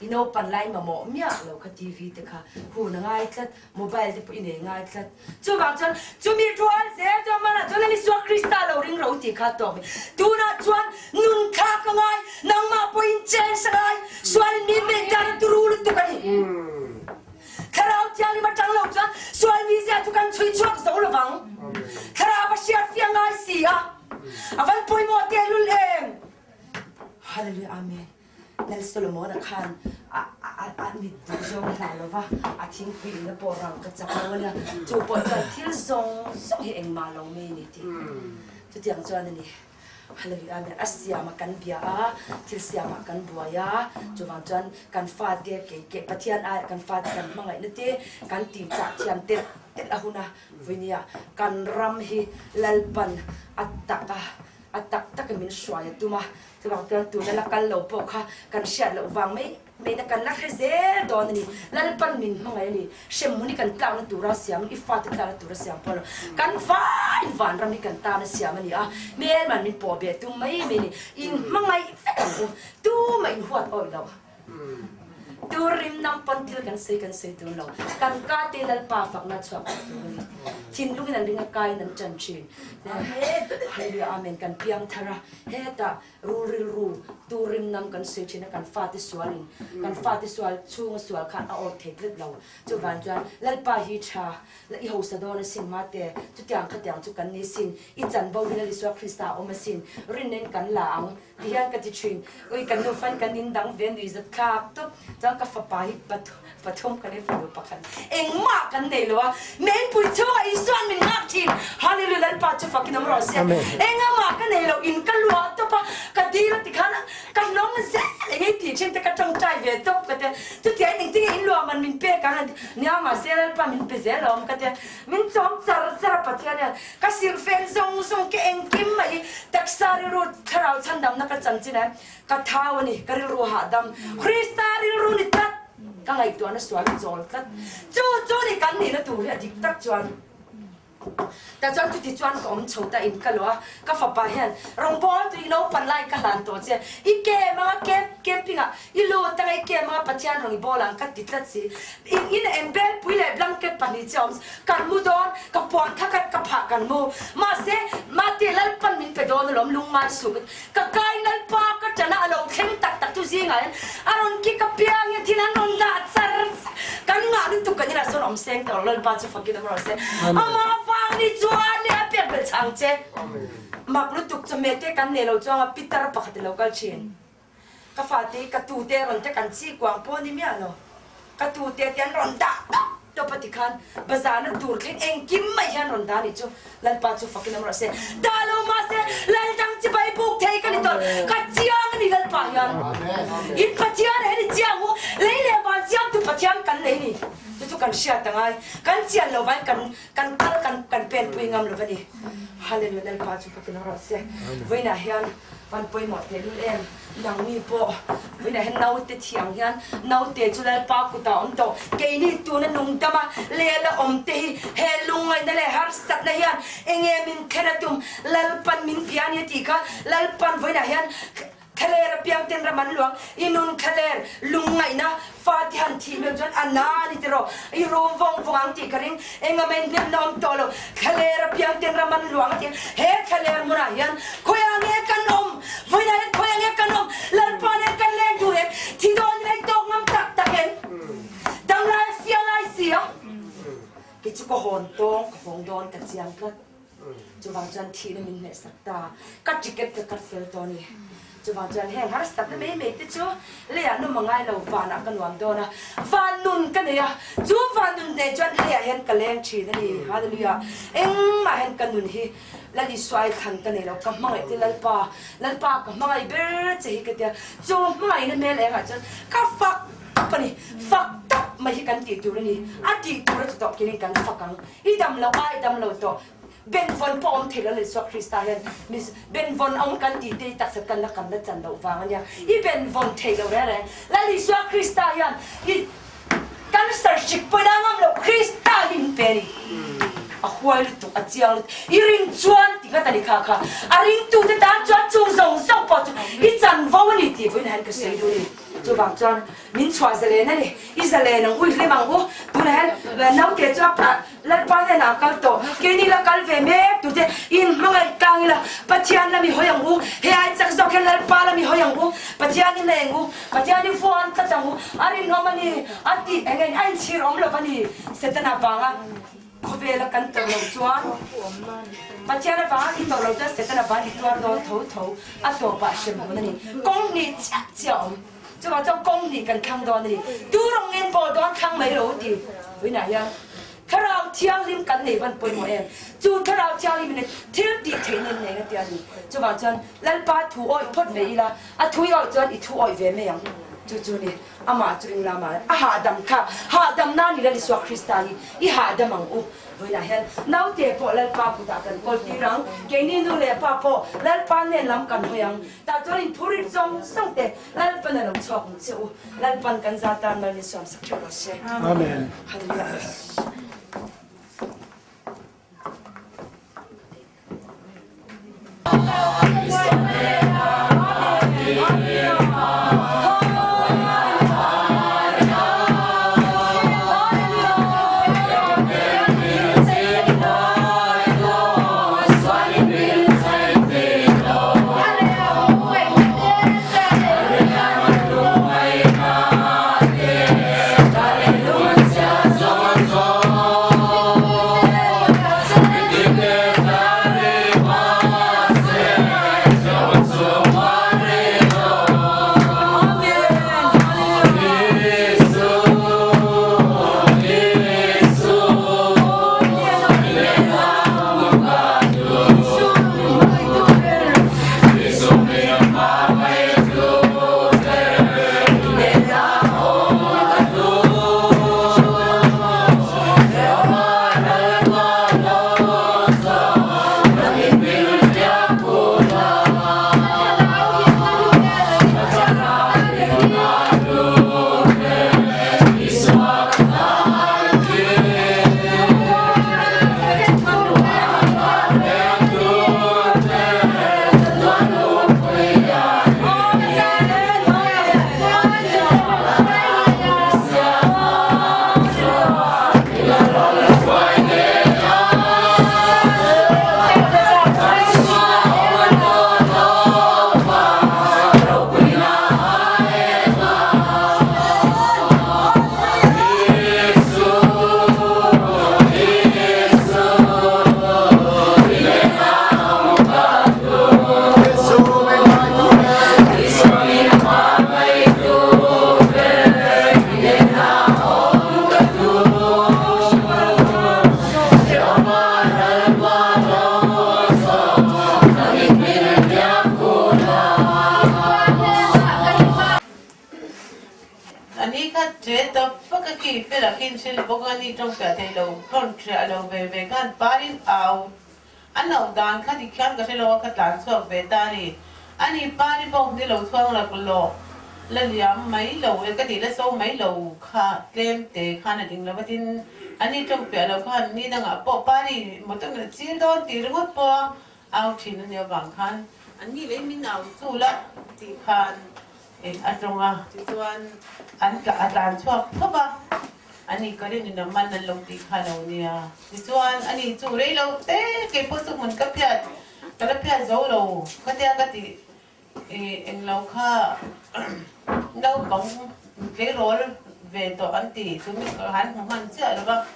ino pan line ma mo mia lo kha TV te kha hu na ngai tlat mobile te po ine ngai tlat chu wang chon chu mi twal se cho ma na chon ni so crystal lo ring ro ti kha to tu na chuan nun kha ka ngai nang ma po in chen sa ngai swal ni me tan tu ru tu ka ni kharau tiang ni ma tang lo chuan swal mi se tu kan chui chuak zo lo wang kharau ba sia fia ngai si a avan poi mo te lul em Hallelujah, Amen. Nel Solomon akan mi zong la lo ba ating pin na porang ka chakwa na chu po cha thil zong hi eng ma lo me ni ti tu tiang chuan ni hallelujah amen asia makan bia thil sia makan buaya chu wang chuan kan fat ke pathian a kan fat kan mangai na te kan ti cha thiam te ahuna vinia kan ram hi lalpan atak min swaya tuma sebab tu dalam kalau pokha kan syat lo wang mai nak nak zel don ni lalpan min mangai ni semuni kan tau na tura siam ifat ta tura siam polo kan van ram ni kan ta na siam ni mel man min po be tu mai ni in mangai tu mai huat oi lo tu rim nam pantil kan sei tu lo kan ka te lal pa fak na chwa tu ni chin lu nan ringa kai nan chan chin hallelujah amen kan piang thara heta ru tu rim nam kan sei chin kan fati swalin kan fati swal chung swal khan a or thek let lo chu van chuan lal pa hi tha la i ho sa do na sin ma te chu tiang kha tiang chu kan ni sin i chan bo ni li swa krista o ma sin rin nen kan lang hian ka ti thin oi kan no fan kan nin dang ven ri zat khak to chang ka fa pa hi pathom kan e fa do pakhan eng ma kan nei lo men pui chu ai swan min ngak thin hallelujah lal pa chu fakin amro se eng ma kan nei lo in kan lo to pa ka ti ra ti khana kan long se ei ti chen te ka tong chai ve to ka te tu ti ai ting in lo man min pe kan nya ma se lal pa min pe ze lo ka te min chom char pathian ka sil fen song ke eng kim mai tak sari ro tharau chandam na ka chanchina ka thawani karil ro ha dam kristaril ru ni tat ka ngai tu na swal zol tat chu ni kan ni na tu le dik tak chuan ta chuan tu ti chuan ko om chhota in ka lo ka fa pa hian rong bol tu no pan lai ka lan to che I ke ma ke pinga I lo ta ngai ke ma pathian rong bolang ka titlat si in embel puile blanket pani choms kan mu don ka pon thakat ka pha kan mu ma se ma te lal pan min pe don lom lung ma su ka kai lal pa ka chana alo khem tak tu zinga aron ki ka piang ya thinan non da sar kan nga tu kan ina son om seng to lal pa chu fakida mo se ama ni chuan ne pek bel chang che mak lu tuk chame te kan ne lo chang pitar pakhat lo kal chin ka fa te ka tu te ron te kan chi kwang po ni mia lo ka tu te tian ron da to pati khan bazar na tur khin eng kim mai han ron da ni chu lal pa chu fakin amro se da lo ma se lal tang chi bai buk thei kan to ka chiang ni lal pa yan in patian he chiang wo lei le ba chiang tu patian kan lei ni tu kan sia tangai kan chian lo vai kan pen pui ngam lo vani hallelujah lal pa chu fakin amro se voina hian van poi mo te lu em nang ni po voina hen nau te thiang hian nau te chu lal pa ku ta om to ke ni tu na nung tama le la om te he lungai na le har sat na hian enge min theratum lal pan min pian ye ti ka lal pan voina hian khaler piang ten raman luang inun khaler lungai na fatihan thi me jon anani tero I rom vong ang ti karing engamen nem nom tolo khaler piang ten raman luang ti he khaler muna hian khoyang e kanom voina khoyang e kanom lal pan e kan leng du he thi don lai tok ngam tak taken dang lai siang ai sia ke chu ko hon tong ko hong don ka chiang ka chu wang chan thi na min ne sakta ka ticket ka fel to ni chu wang chan heng har stap na me te chu le anu mangai lo van a kan wang do na van nun ka ne ya chu van nun ne chan le hen ka leng thi na ni hallelujah eng ma hen kan nun hi lali swai khan ka ne lo ka mangai te lal pa ka mangai ber che hi ka te chu mangai na me le nga chan ka fak pani fak tap ma hi kan ti tu ni a ti tu ra to ki ni kan fakang I dam lo to ben von pom thela le so Christian mis ben von ong kan ti te tak sa kan la kan la chan lo wang ania I ben von thela re la li so Christian I kan sar chik podangam lo Christian peri a huai tu a chiang I ring chuan ti ka tani kha a ring tu te tan chuan chung zong so po I chan vo ni ti voin han ka sei du ni chu bang chuan min chwa zale na ni I zale nang ui le mang u tu na han nau te chwa lal pa ne na kal to ke ni la kal ve me tu te in mangai kang la pathian la mi hoyang u he ai chak zo ke lal pa la mi hoyang u pathian ni leng u pathian ni fon ta chang u ari no mani ati engen ai chir om lo pani setana banga có về là cần tàu lầu chuan mà cha nó vá đi tàu lầu cho sẽ là vá đi tuar đó thấu à tổ bà xem nó này công nghệ chắc chở cho vào trong công nghệ cần khang đó này tu rong nên bỏ đó khang mấy lỗ đi với này yaถ้าเราเที่ยวริมกันในวันปุ่นหมดเองจูถ้าเราเที่ยวริมเนี่ยเที่ยวดีเทนเนี่ยก็เดียวนี่จูว่าจันแล้วป้าถูอ้อยพดไม่ละอ่ะถูอ้อยจันอีถูอ้อยเวไม่ยังจูนี่อามาจูริงลามาอ่ะหาดำค่ะหาดำนั่นนี่ละลิสวาคริสตานีอีหาดำมังอุvới này hen nấu tiệc bỏ lên pa phụ ta cần coi kỹ lắm cái này nu lệ pa po lên pa nên làm cần hoang ta cho nên thu rít trong xong tiệc lên pa nên làm chọc chịu lên pa cần ra tan mà lên xóm sắc cho nó xe Amen. Hallelujah. trong cả thầy lâu con trẻ lâu về gan parin ao anh nào đàn khát thì khát cái lâu khát đàn suốt về ta đi anh đi parin bông thì lâu xuân là cái lò là liam mấy lâu cái thì là số mấy lâu khát đem để khát là tiếng là bắt tin anh đi trong cả lâu khát đi đang ở bộ parin một tuần là chỉ đón thì rất po ao thì nó nhiều vàng khát anh đi lấy mình nào su là thì khát anh trong thì xuân anh cả đàn suốt không ba ani karin ni naman ng long ti khalaw niya isuan ani turay law te kay puso mun kapyat kalapyat zo law katya kati en law kha law bang kay rol ve to anti tumi han man sia ba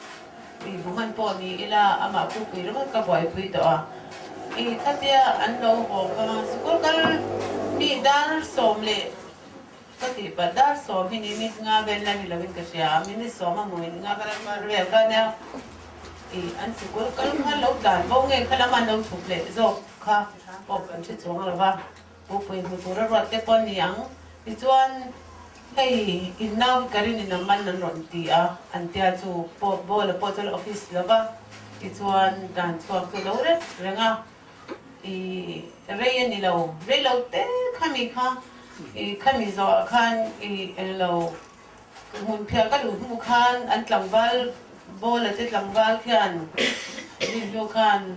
buman po ni ila ama ku pi ro ka boy pi to katya an law ko ka sukul kal ni dar somle Kati pada so hini nga bella ni lawin kasi amin so manguin nga karan marwel kana an siguro kalong halaw dan mo ngay kalaman daw suple zo ka o kan si chong ba o pwede futuro rote pon niyang ituan hey inaw karin ni naman ng ronti antia to bola potol office laba ituan dan so to lore renga reyan nilaw relaw te kami ka kami zo kan elo mun pia ka lu mu kan an tlangwal bola te tlangwal khan video kan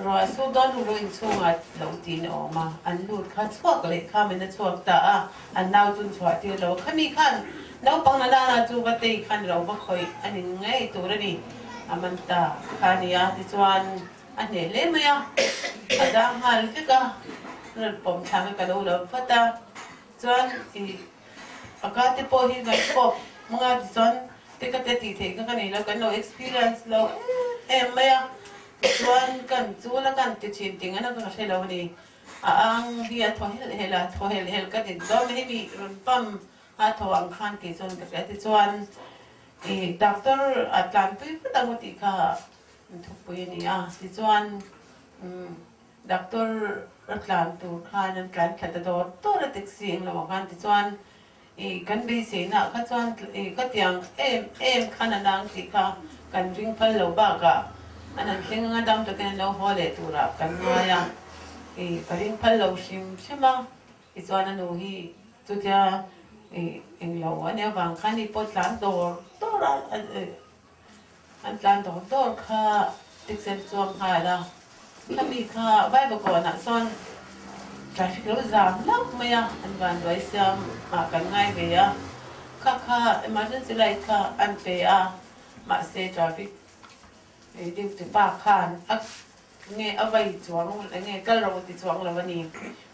ro so don ro in chunga lo tin oma an lut kha chuak le kha men chuak ta an nau chun chuak ti lo kami kan nau pang na na chu ba te khan lo ba khoi an ngai tu ra ni amanta khania ti chuan an ne le ma ya ada hal ke ka rồi bom thang cái đâu đó phát ta, cho anh akati po hi ngai po mga son te ka te ti the ka ni lo kan no experience lo em maya chuan kan chu la kan ti chin ting ana ka se lo ni ang dia tho hel ka ti do me bi ron pam ha tho ang khan ti chon ka ti chuan doctor atlan tu ta mo ti ka thu pui ni ti chuan doctor atlan tu khan an kan kha ta do to ra tek sing lo kan ti chuan kan be se na ka chuan ka tiang em khan anang ti ka kan ring phal lo ba ka anan thing nga dam to kan lo hole tu ra kan nga ya ka ring phal lo sim sima ti chuan anu hi chu tia eng lo ania wang khan ni pot lan dor to ra an tlan dor kha tik sen chuang ha la ka mi kha vai ba ko na son traffic lo jam lắm mày à anh van đuổi xem mà cần ngay về à kha emergency light kha anh về à mà xe traffic đi từ ba khan nghe ở vậy chuang nghe cái rồi thì chuang là vậy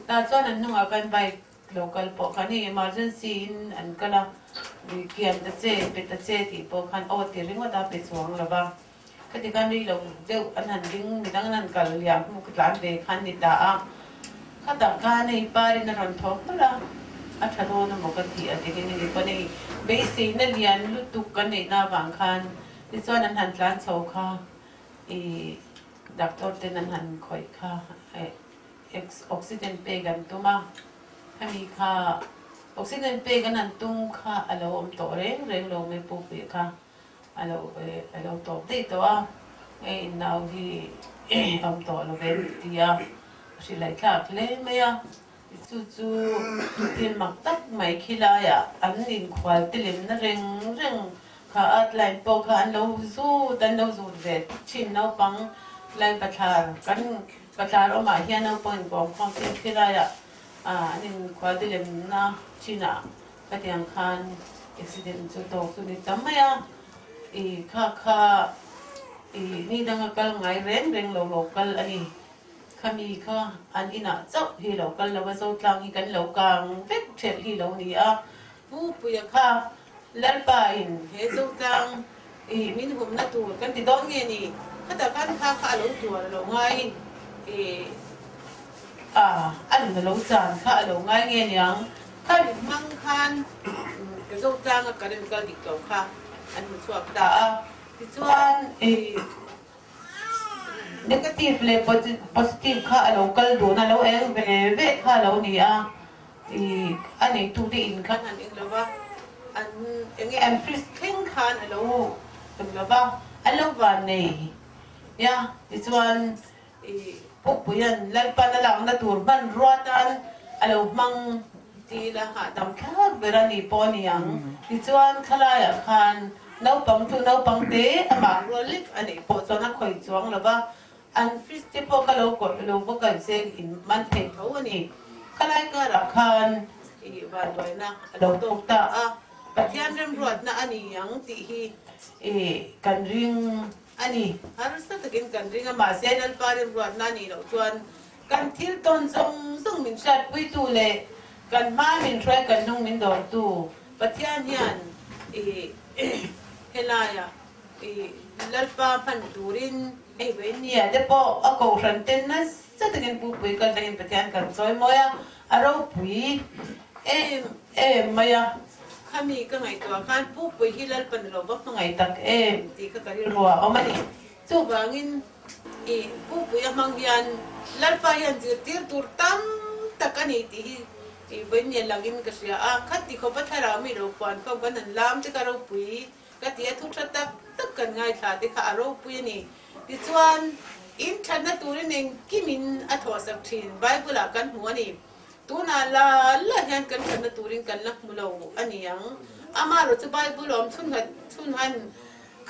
ta cho nên nó cần vậy local po khan ni emergency anh cái là đi kiam ta che thì po khan ô thì ring wa ta pe chuang là ba cái thì cái này là đều anh hành ring mình đang ăn cả liam một cái lán về khan ni ta kada kane pare na ron thok pala atharo na mokati atike ni ko nei base na lian lu tu kan nei na wang khan ti chuan an han tlan chho kha doctor ten an han khoi kha oxygen pe gan tuma hami kha oxygen pe gan an tung kha alo om to reng lo me pu pe kha alo to te to a now hi om to lo ven tia chỉ lại khác lẽ mấy à chú tiền mặc tắc mấy khi la ya anh nhìn khoai tiền nó reng khá at lại bộ khá anh lâu du về chín lâu bằng lại bắt thar ở mà hiện lâu bằng gom không tiền khi la ya anh nhìn khoai tiền na chín à cái tiếng khan accident chú tổ chú đi tắm mấy à khá ni đang cái ngày reng lâu cái anh kami kha an ina chau hi lo kal lo zo tlang hi kan lo kang vek thet hi lo ni a pu puya kha lalpa in he zo tlang min hum na tu kan ti don nge ni khata kan kha lo tu lo ngai an lo chan kha lo ngai nge nyang kan mang khan ke zo tlang ka den kal dik lo kha an mu chuak da ti chuan negative le positive kha local do na lo eng ve kha lo ni a ani tu di in khan an eng lova an eng em free thing khan alo tung lova alo va nei ya this one pupuyan lalpa na lang na turban rotan alo mang ti la ha dam kha berani poniang this one khala ya khan no pang te ama rolik ani po sona khoi chuang lova an free po ka lo ko lo bo kan se in man the tho ni kalai ka ra khan va doi na lo to ta a pathian rem ruat na ani yang ti hi kan ring ani har sa takin kan ring ma se nal parim ruat na ni lo chuan kan thil ton song min shat pui tu le kan ma min try kan nung min dor tu pathian hian helaya lalpa pan turin venia depo ako ranten na sa takin pupui kan takin pathian kan soy moya aro pui maya kami ka ngai to kan pupui hilal pan lo bak ngai tak ti ka kari ruwa omani so bangin pupui amang yan lalpa yan tir tur tam takani ti venia langin ka sia khati ko pathara mi ro kwan ko kan lam te ka ro pui ka ti thu tak kan ngai tha te ka aro pui ni ti chuan in thana turin eng kimin atho sak thin bible kan huani tuna la hian kan thana turin kan lak mulo aniang amaro chu bible om chun han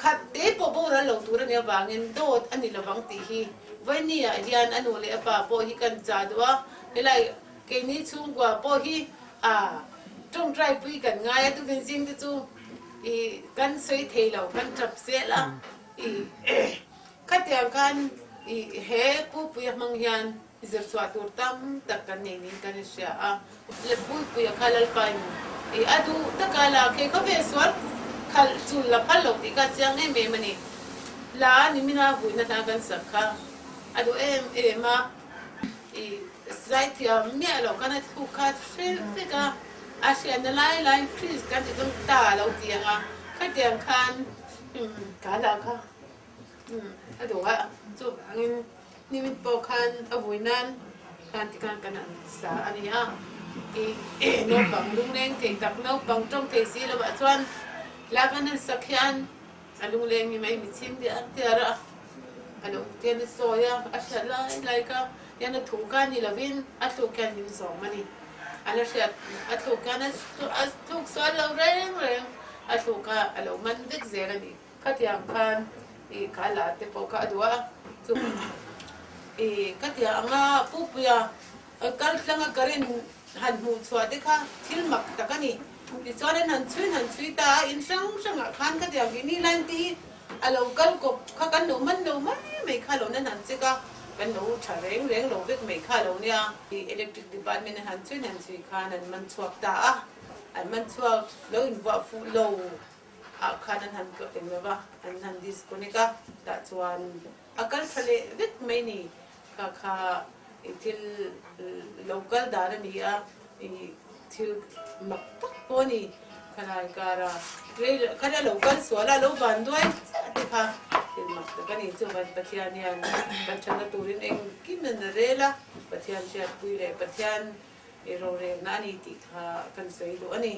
khat te po bo ra lo turin ya bangin dot ani lawang ti hi vania hian anu le apa po hi kan cha dwa helai ke ni chung kwa po hi trong trai pui kan ngai tu kan jing te chu kan soi thei lo kan trap se la katiang kan he pu mang hian izar chwa tur tam tak kan nei nin kan sia le pu ya khalal pan adu takala ke ka ve swat khal chul la phal lo ti ka chang em em ani la ni mina bu na ta kan sakha adu em ma e zai ti me lo kana tu ka fel ka asia na lai please kan ti dong ta lo ti nga ka tiang kan ka la ka adu ha chu angin ni min po kan avuinan kan ti kan kana sa ani ha no bang lung leng thei tak no bang trong thei si lo ba chuan la kan sakhian alung leng ni mai mi chin dia tiara alo tian soya asha lai ka tian thu ka ni lovin atlu kan ni so mani ala shat atlu kan as thu so lo reng atlu ka alo man dik zera ni khatiang kan kala te po ka dua chu katia anga pupuya kal tlanga karin han mu chwate kha thil mak takani ti choren han chui ta in sang khan katia gini lan ti alo kal ko kha kan no man mai kha lo nan han chika kan no thareng lo vek mai kha lo nia electric department han chui khan an man chuak ta an man chuak lo in wa fu lo khan an han ko engwa an han disconnect ta chuan akal thale vek mai ni kha itil local darania til maktak poni kana kara kana local swala lo bandoi kha til maktak kani chu ban pathian yan ban chana turin eng kimen rela pathian sia puire pathian ero re nani ti kha kan sei do ani